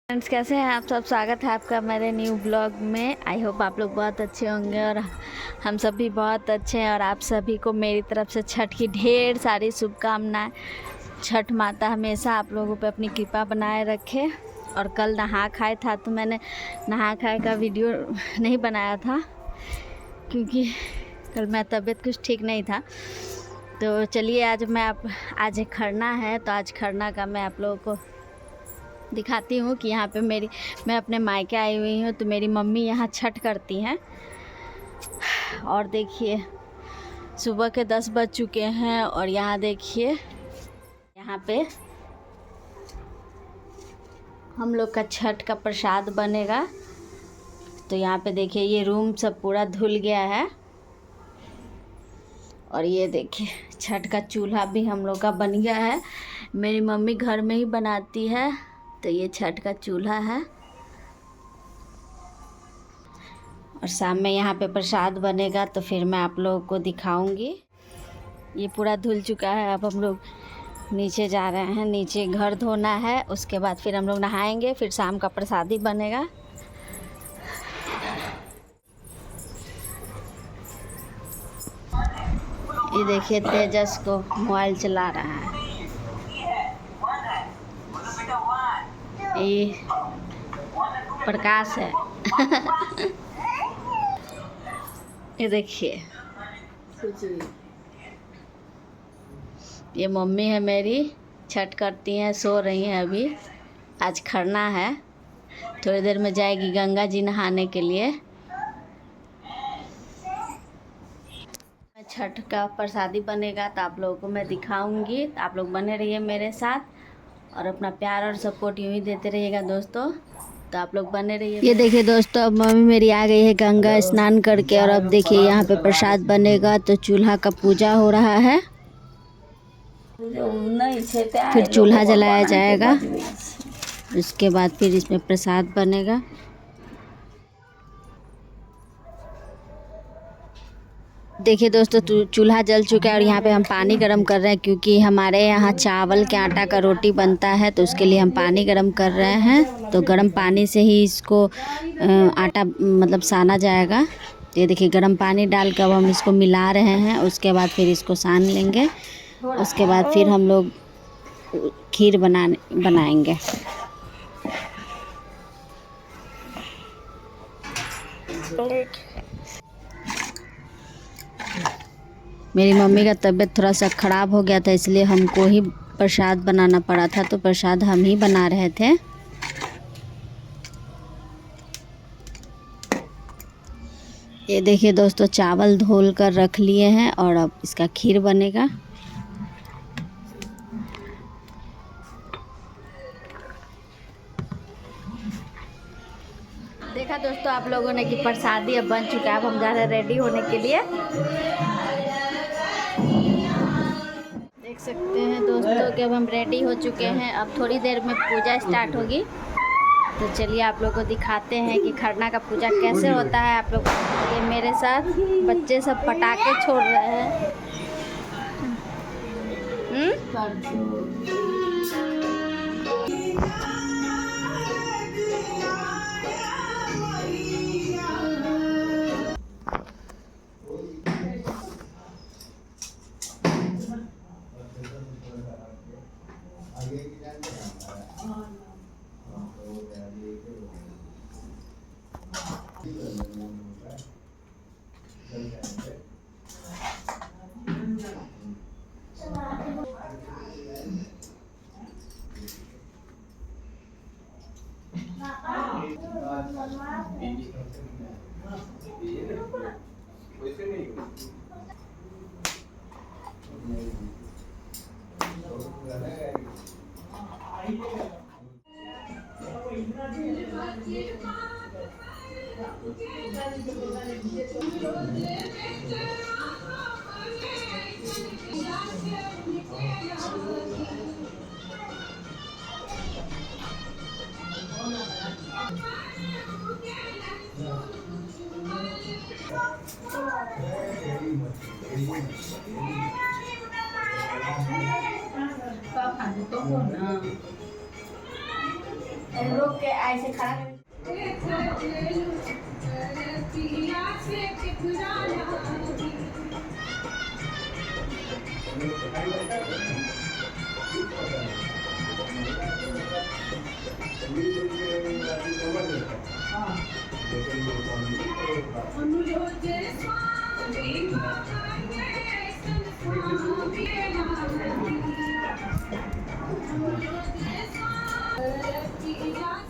Friends, कैसे हैं आप सब। स्वागत है आपका मेरे न्यू ब्लॉग में। आई होप आप लोग बहुत अच्छे होंगे और हम सब भी बहुत अच्छे हैं। और आप सभी को मेरी तरफ से छठ की ढेर सारी शुभकामनाएं। छठ माता हमेशा आप लोगों पे अपनी कृपा बनाए रखे। और कल नहा खाए था तो मैंने नहा खाए का वीडियो नहीं बनाया था क्योंकि कल मेरा तबीयत कुछ ठीक नहीं था। तो चलिए आज खरना है तो आज खरना का मैं आप लोगों को दिखाती हूँ कि यहाँ पे मैं अपने मायके आई हुई हूँ। तो मेरी मम्मी यहाँ छठ करती हैं। और देखिए सुबह के 10 बज चुके हैं और यहाँ देखिए यहाँ पे हम लोग का छठ का प्रसाद बनेगा। तो यहाँ पे देखिए ये रूम सब पूरा धुल गया है। और ये देखिए छठ का चूल्हा भी हम लोग का बन गया है। मेरी मम्मी घर में ही बनाती है। तो ये छठ का चूल्हा है और शाम में यहाँ पे प्रसाद बनेगा तो फिर मैं आप लोगों को दिखाऊंगी। ये पूरा धुल चुका है। अब हम लोग नीचे जा रहे हैं। नीचे घर धोना है, उसके बाद फिर हम लोग नहाएंगे, फिर शाम का प्रसादी बनेगा। ये देखिए तेजस को मोबाइल चला रहा है। ये प्रकाश है। ये देखिए ये मम्मी है मेरी, छठ करती हैं, सो रही हैं अभी। आज खरना है, थोड़ी देर में जाएगी गंगा जी नहाने के लिए। छठ का प्रसादी बनेगा तो आप लोगों को मैं दिखाऊंगी। तो आप लोग बने रहिए मेरे साथ और अपना प्यार और सपोर्ट यूँ ही देते रहिएगा दोस्तों। तो आप लोग बने रहिए। ये देखिए दोस्तों, अब मम्मी मेरी आ गई है गंगा स्नान करके। और अब देखिए यहाँ पे प्रसाद बनेगा तो चूल्हा का पूजा हो रहा है। फिर चूल्हा जलाया जाएगा, उसके बाद फिर इसमें प्रसाद बनेगा। देखिए दोस्तों चूल्हा जल चुका है और यहाँ पे हम पानी गरम कर रहे हैं क्योंकि हमारे यहाँ चावल के आटा का रोटी बनता है। तो उसके लिए हम पानी गरम कर रहे हैं। तो गरम पानी से ही इसको आटा मतलब साना जाएगा। ये देखिए गरम पानी डाल कर अब हम इसको मिला रहे हैं। उसके बाद फिर इसको सान लेंगे। उसके बाद फिर हम लोग खीर बनाएंगे। मेरी मम्मी का तबीयत थोड़ा सा ख़राब हो गया था, इसलिए हमको ही प्रसाद बनाना पड़ा था। तो प्रसाद हम ही बना रहे थे। ये देखिए दोस्तों चावल धोल कर रख लिए हैं और अब इसका खीर बनेगा। देखा दोस्तों आप लोगों ने कि प्रसादी अब बन चुका है। अब हम जा रहे हैं रेडी होने के लिए। देख सकते हैं दोस्तों कि अब हम रेडी हो चुके हैं। अब थोड़ी देर में पूजा स्टार्ट होगी। तो चलिए आप लोगों को दिखाते हैं कि खरना का पूजा कैसे होता है। आप लोग ये मेरे साथ बच्चे सब पटाखे छोड़ रहे हैं। रोक के ऐसे खड़ा कर।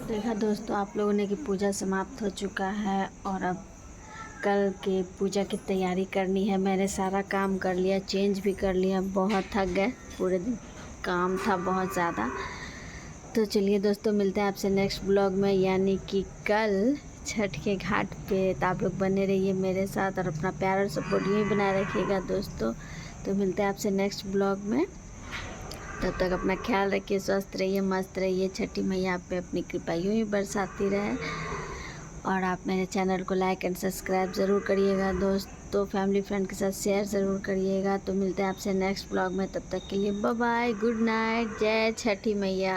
देखा दोस्तों आप लोगों ने कि पूजा समाप्त हो चुका है और अब कल के पूजा की तैयारी करनी है। मैंने सारा काम कर लिया, चेंज भी कर लिया, बहुत थक गए, पूरे दिन काम था बहुत ज़्यादा। तो चलिए दोस्तों मिलते हैं आपसे नेक्स्ट ब्लॉग में, यानी कि कल छठ के घाट पे। तो आप लोग बने रहिए मेरे साथ और अपना प्यार और सपोर्ट यूँ ही बनाए रखिएगा दोस्तों। तो मिलते हैं आपसे नेक्स्ट ब्लॉग में, तब तक अपना ख्याल रखिए, स्वस्थ रहिए, मस्त रहिए। छठी मैया आप पे अपनी कृपा यूँ ही बरसाती रहे। और आप मेरे चैनल को लाइक एंड सब्सक्राइब ज़रूर करिएगा दोस्तों, फैमिली फ्रेंड के साथ शेयर ज़रूर करिएगा। तो मिलते हैं आपसे नेक्स्ट ब्लॉग में, तब तक के लिए बाय बाय, गुड नाइट, जय छठी मैया।